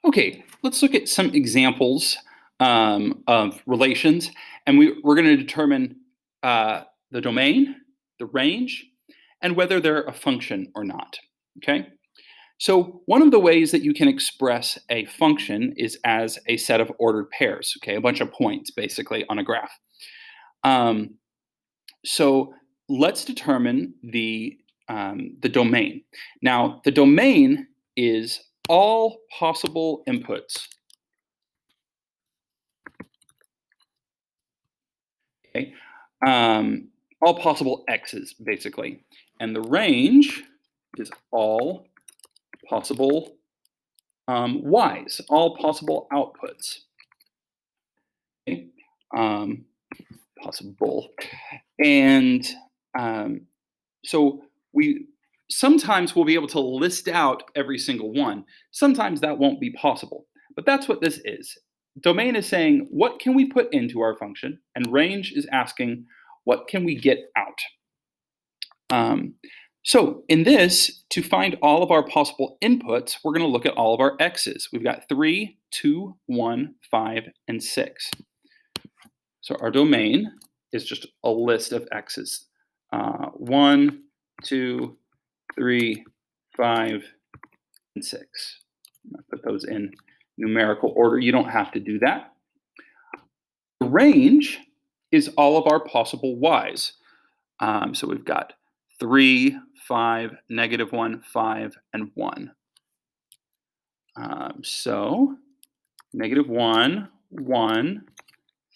Okay, let's look at some examples of relations, and we're going to determine the domain, the range, and whether they're a function or not. Okay, so one of the ways that you can express a function is as a set of ordered pairs. Okay, a bunch of points basically on a graph. Um, so let's determine the domain. Now, the domain is all possible inputs. Okay, all possible x's basically, and the range is all possible y's, all possible outputs. Okay, um, possible, and um, so we sometimes we'll be able to list out every single one. Sometimes that won't be possible, but that's what this is. Domain is saying what can we put into our function, and range is asking what can we get out. Um, so in this, to find all of our possible inputs, we're going to look at all of our x's. We've got 3, 2, 1, 5, and 6. So our domain is just a list of x's. 1, 2, 3, 5, and 6. I'll put those in numerical order. You don't have to do that. The range is all of our possible y's. So we've got 3, 5, -1, 5, and 1. So -1, 1,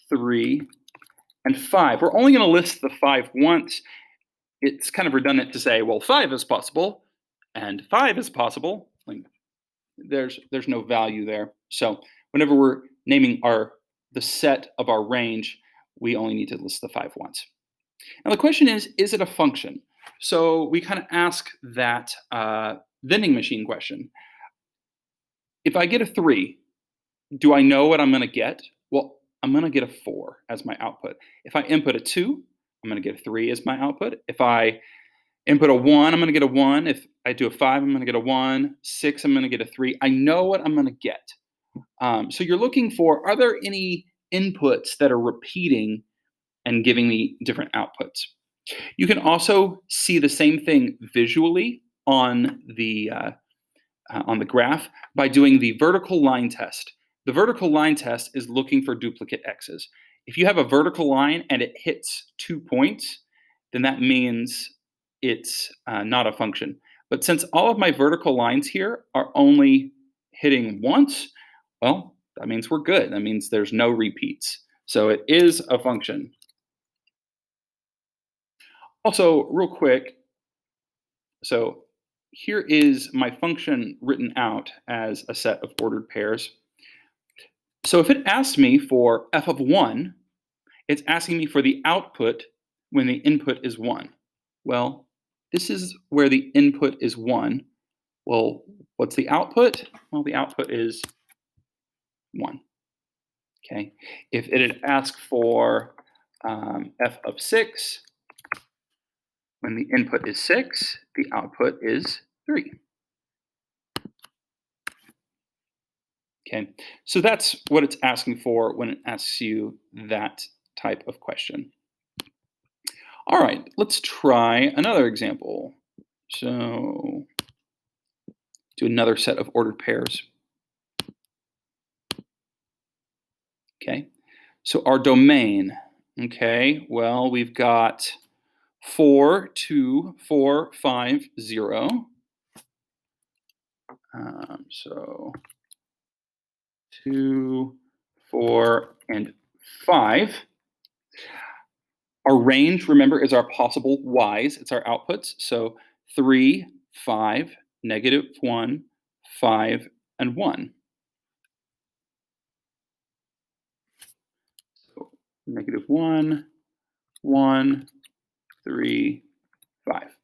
3, and 5. We're only going to list the 5 once. It's kind of redundant to say, well, 5 is possible and 5 is possible. Like, there's no value there. So whenever we're naming the set of our range, we only need to list the 5 once. Now the question is it a function? So we kind of ask that vending machine question. If I get a 3, do I know what I'm going to get? Well, I'm going to get a 4 as my output. If I input a 2, I'm going to get a 3 as my output. If I input a 1, I'm going to get a 1. If I do a 5, I'm going to get a 1. 6, I'm going to get a 3. I know what I'm going to get. So you're looking for, are there any inputs that are repeating and giving me different outputs? You can also see the same thing visually on the graph by doing the vertical line test. The vertical line test is looking for duplicate x's. If you have a vertical line and it hits 2 points, then that means it's not a function. But since all of my vertical lines here are only hitting once, well, that means we're good. That means there's no repeats. So it is a function. Also, real quick, so here is my function written out as a set of ordered pairs. So if it asks me for f of 1, it's asking me for the output when the input is 1. Well, this is where the input is 1. Well, what's the output? Well, the output is 1. Okay. If it had asked for f of 6, when the input is 6, the output is 3. Okay, so that's what it's asking for when it asks you that type of question. All right, let's try another example. So do another set of ordered pairs. Okay, so our domain, okay, well, we've got 4, 2, 4, 5, 0. So 2, 4, and 5. Our range, remember, is our possible y's. It's our outputs. So 3, 5, -1, 5, and 1. So -1, 1, 3, 5.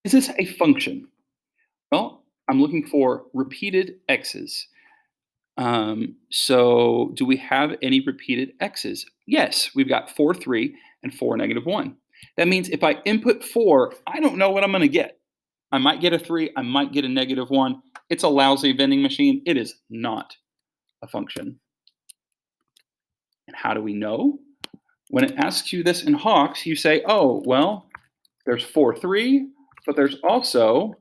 Is this a function? Well, I'm looking for repeated x's. So do we have any repeated x's? Yes, we've got 4, 3, and 4, -1. That means if I input 4, I don't know what I'm going to get. I might get a 3, I might get a -1. It's a lousy vending machine. It is not a function. And how do we know? When it asks you this in Hawks, you say, oh, well, there's 4, 3, but there's also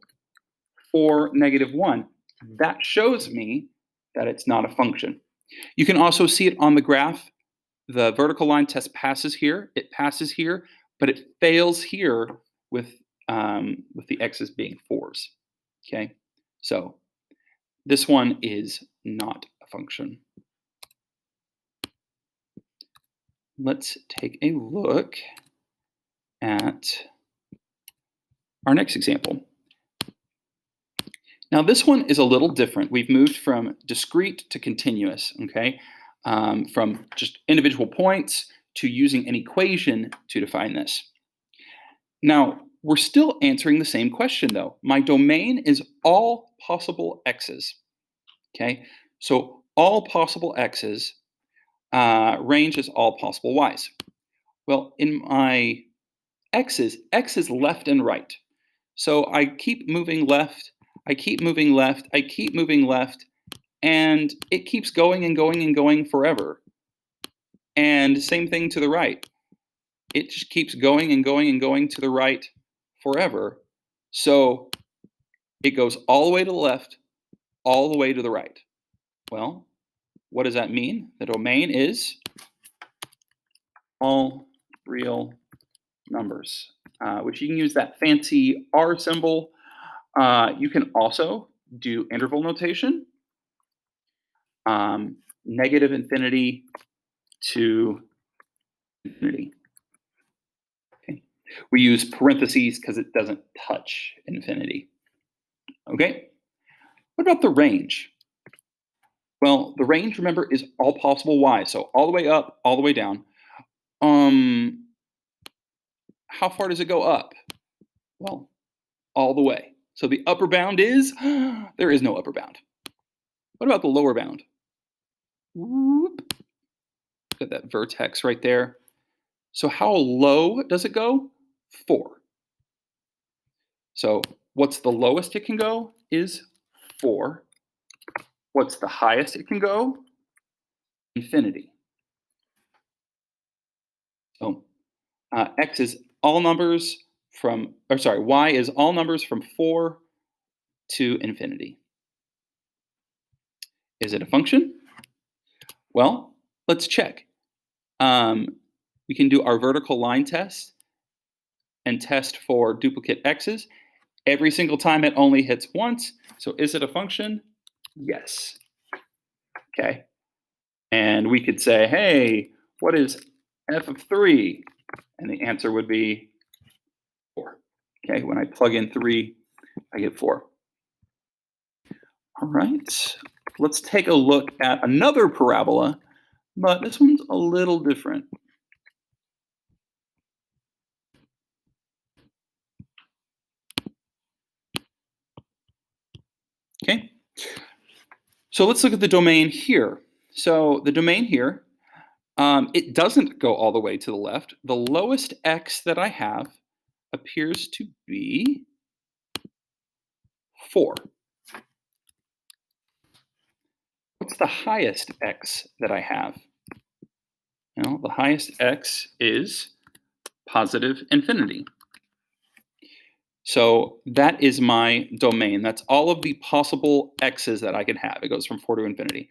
4, -1. That shows me that it's not a function. You can also see it on the graph. The vertical line test passes here, it passes here, but it fails here with the x's being 4s. Okay, so this one is not a function. Let's take a look at our next example. Now this one is a little different. We've moved from discrete to continuous, okay? From just individual points to using an equation to define this. Now, we're still answering the same question though. My domain is all possible x's, okay? So all possible x's, range is all possible y's. Well, in my x's, x is left and right. So I keep moving left, I keep moving left, I keep moving left, and it keeps going and going and going forever. And same thing to the right. It just keeps going and going and going to the right forever. So it goes all the way to the left, all the way to the right. Well, what does that mean? The domain is all real numbers, which you can use that fancy R symbol. You can also do interval notation, negative infinity to infinity. Okay. We use parentheses because it doesn't touch infinity. Okay. What about the range? Well, the range, remember, is all possible y's. So all the way up, all the way down. How far does it go up? Well, all the way. So the upper bound is, there is no upper bound. What about the lower bound? Whoop. Got that vertex right there. So how low does it go? 4. So what's the lowest it can go is 4. What's the highest it can go? Infinity. So x is all numbers from, or sorry, y is all numbers from 4 to infinity. Is it a function? Well, let's check. We can do our vertical line test and test for duplicate x's. Every single time it only hits once. So is it a function? Yes. Okay. And we could say, hey, what is f of 3? And the answer would be 4. Okay, when I plug in 3, I get 4. All right, let's take a look at another parabola, but this one's a little different. Okay, so let's look at the domain here. So the domain here, it doesn't go all the way to the left. The lowest x that I have appears to be 4. What's the highest x that I have? Well, the highest x is positive infinity. So that is my domain. That's all of the possible x's that I can have. It goes from 4 to infinity.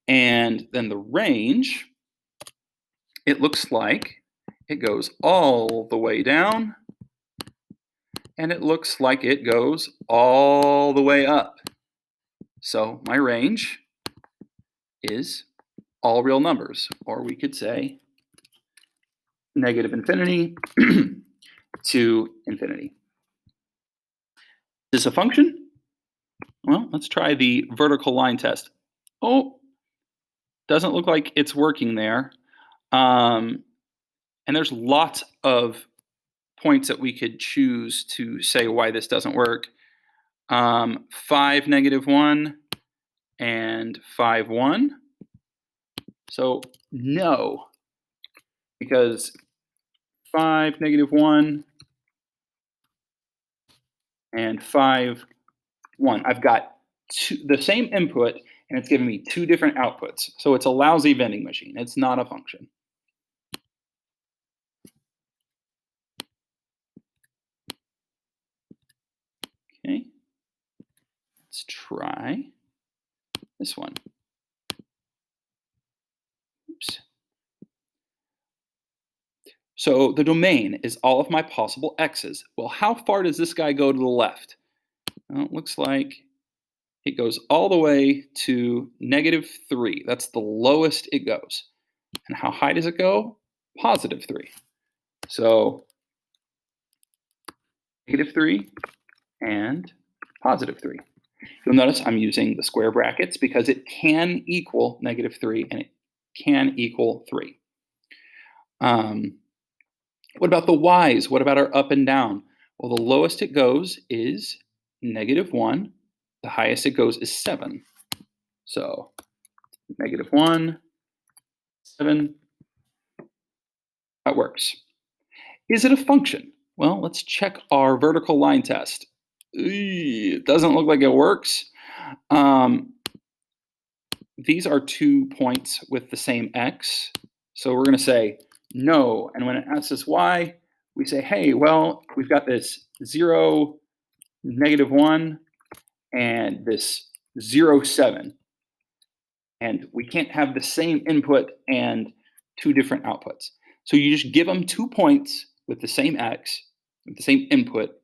And then the range, it looks like it goes all the way down, and it looks like it goes all the way up. So my range is all real numbers, or we could say negative infinity to infinity. Is this a function? Well, let's try the vertical line test. Oh, doesn't look like it's working there. And there's lots of points that we could choose to say why this doesn't work. 5, -1, and 5, 1. So no, because 5, -1, and 5, 1. I've got the same input, and it's giving me two different outputs. So it's a lousy vending machine. It's not a function. Okay, let's try this one. Oops. So the domain is all of my possible x's. Well, how far does this guy go to the left? Well, it looks like it goes all the way to -3. That's the lowest it goes. And how high does it go? +3. So -3 and +3. You'll notice I'm using the square brackets because it can equal -3 and it can equal 3. What about the y's? What about our up and down? Well, the lowest it goes is -1. The highest it goes is 7. So -1, 7, that works. Is it a function? Well, let's check our vertical line test. It doesn't look like it works. Um, these are 2 points with the same x. So we're going to say no. And when it asks us why, we say, hey, well, we've got this 0, -1, and this 0, 7. And we can't have the same input and two different outputs. So you just give them 2 points with the same x, with the same input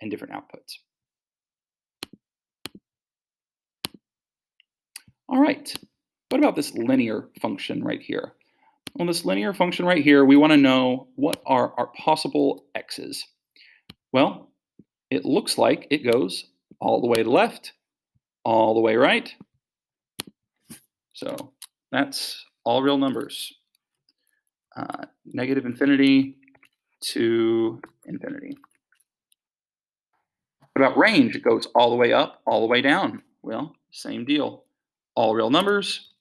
and different outputs. All right, what about this linear function right here? Well, this linear function right here, we want to know what are our possible x's. Well, it looks like it goes all the way left, all the way right. So that's all real numbers. Negative infinity to infinity. What about range? It goes all the way up, all the way down. Well, same deal. All real numbers.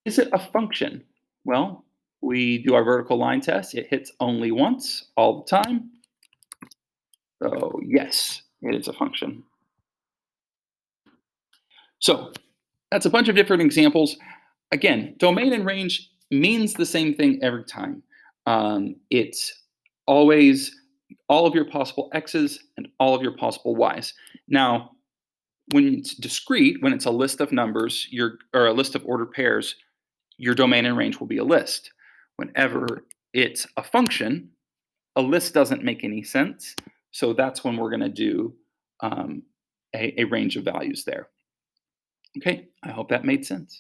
Is it a function? Well, we do our vertical line test. It hits only once all the time. So yes, it is a function. So that's a bunch of different examples. Again, domain and range means the same thing every time. It's always all of your possible x's and all of your possible y's. Now, when it's discrete, when it's a list of numbers, or a list of ordered pairs, your domain and range will be a list. Whenever it's a function, a list doesn't make any sense. So that's when we're going to do a range of values there. Okay, I hope that made sense.